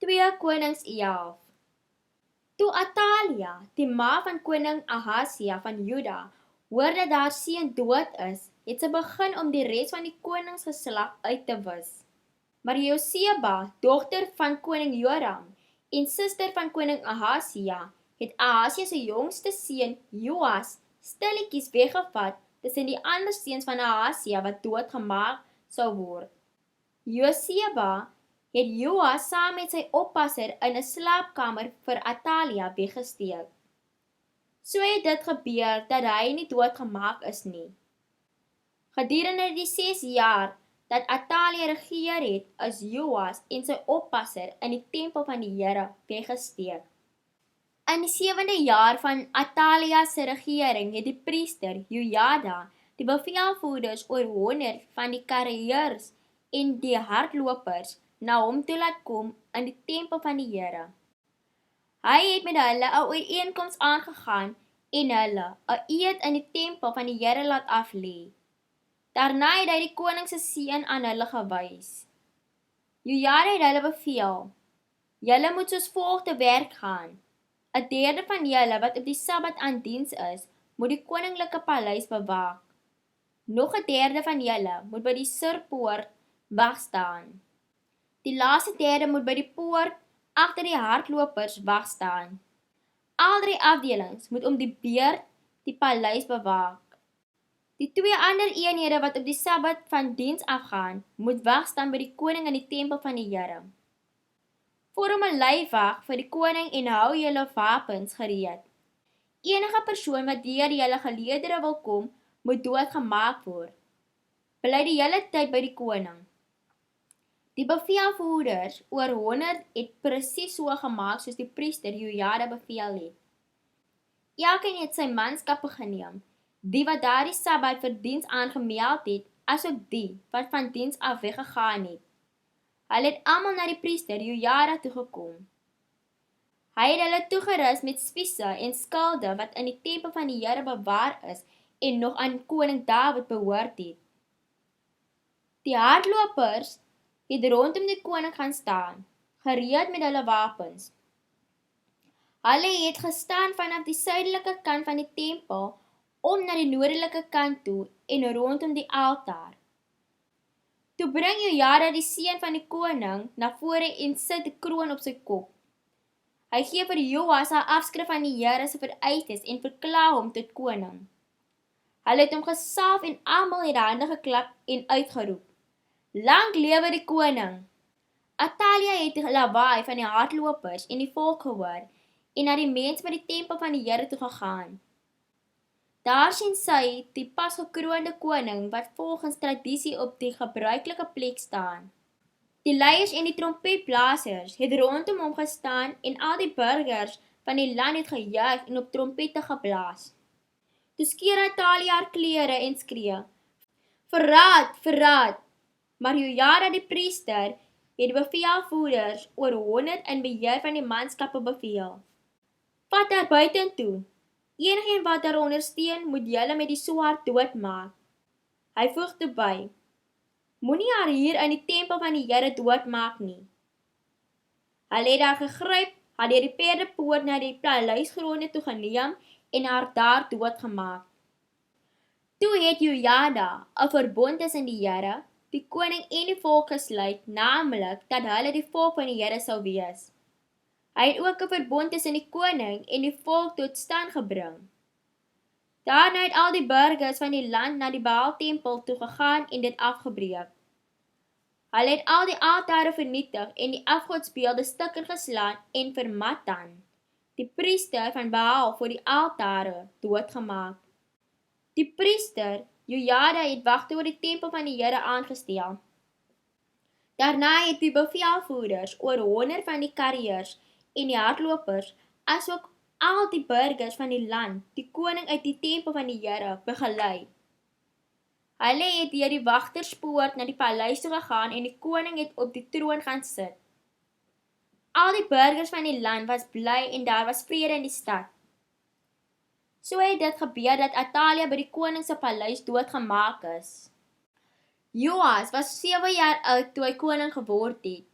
2 Konings 11. Toe Atalia, die ma van koning Ahasia van Juda, hoor dat haar seun dood is, het sy begin om die res van die koningsgeslag uit te wis. Maar Joseba, dogter van koning Joram en suster van koning Ahasia, het Ahasia se jongste seun Joas stilletjies weggevat tussen die ander seuns van Ahasia wat doodgemaak sou word. Joseba het Joas saam met sy oppasser in 'n slaapkamer vir Atalia weggesteek. So het dit gebeur dat hy nie doodgemaak is nie. Gedurende die 6 jaar dat Atalia regeer het, is Joas en sy oppasser in die tempel van die Here weggesteek. In die 7de jaar van Atalia se regering het die priester Jojada die bevelvoerders oor 100 van die kariërs en die hardlopers na hom toe laat kom in die tempel van die Here. Hy het met hulle 'n ooreenkoms aangegaan en hulle 'n eed in die tempel van die Here laat aflê. Daarna het hy die koning se seun aan hulle gewys. Jojada het hulle beveel: "Julle moet soos volg te werk gaan. 'n Derde van julle wat op die Sabbat aan diens is, moet die koninklike paleis bewaak. Nog 'n derde van julle moet by die surpoort wag staan. Die laaste derde moet by die poort agter die hardlopers wag staan. Al 3 afdelings moet om die beurt die paleis bewaak. Die 2 ander eenhede wat op die Sabbat van diens afgaan, moet wag staan by die koning in die tempel van die Here. Vorm 'n leiwag vir die koning en hou julle wapens gereed. Enige persoon wat deur julle geleedere wil kom, moet doodgemaak word. Bly die hele tyd by die koning." Die bevelvoerders oor 100 het presies so gemaak soos die priester Jojada beveel het. Elkeen het sy manskappe geneem, die wat daardie Sabbat vir diens aangemeld het, asook die wat van diens af weggegaan het. Hulle het almal na die priester Jojada toegekom. Hy het hulle toegerus met spiese en skilde wat in die tempel van die Here bewaar is en nog aan koning Dawid behoort het. Die hardlopers het rondom die koning gaan staan, gereed met hulle wapens. Hulle het gestaan vanaf die suidelike kant van die tempel om na die noordelike kant toe en rondom die altaar. Toe bring Jojada die seun van die koning na vore en sit die kroon op sy kop. Hy gee vir Joas 'n afskrif van die Here se vereistes en verklaar hom tot koning. Hulle het hom gesalf en almal het hande geklap en uitgeroep: "Lank lewe die koning!" Atalia het die lawaai van die hardlopers en die volk gehoor en na die mense by die tempel van die Here toe gegaan. Daar sien sy die pas gekroonde koning wat volgens tradisie op die gebruikelike plek staan. Die leiers en die trompetblasers het rondom hom gestaan en al die burgers van die land het gejuig en op trompette geblaas. Toe skeur Atalia haar klere en skree: "Verraad, verraad!" Maar Jojada die priester het die bevelvoerders oor 100 in beheer van die manskappe beveel: "Vat haar buitentoe. Enigeen wat haar ondersteun, moet julle met die swaard doodmaak." Hy voeg toe by: "Moenie haar hier in die tempel van die Here doodmaak nie." Hulle het haar gegryp, haar deur die perdepoort na die paleisgronde toe geneem en haar daar doodgemaak. Toe het Jojada 'n verbond tussen die Here, die koning en die volk gesluit, naamlik dat hulle die volk van die Here sou wees. Hy het ook 'n verbond tussen die koning en die volk tot stand gebring. Daarna het al die burgers van die land na die Baal-tempel toe gegaan en dit afgebreek. Hulle het al die altare vernietig en die afgodsbeelde stukker geslaan en vir Matan, die priester van Baal, voor die altare doodgemaak. Die priester Jojada het wagte oor die tempel van die Here aangestel. Daarna het die bevelvoerders oor 100 van die kariërs en die hardlopers, asook al die burgers van die land, die koning uit die tempel van die Here begelei. Hulle het deur die wagterspoort na die paleis toe gegaan en die koning het op die troon gaan sit. Al die burgers van die land was bly en daar was vrede in die stad. So het dit gebeur dat Atalia by die koning se paleis doodgemaak is. Joas was 7 jaar oud toe hy koning geword het.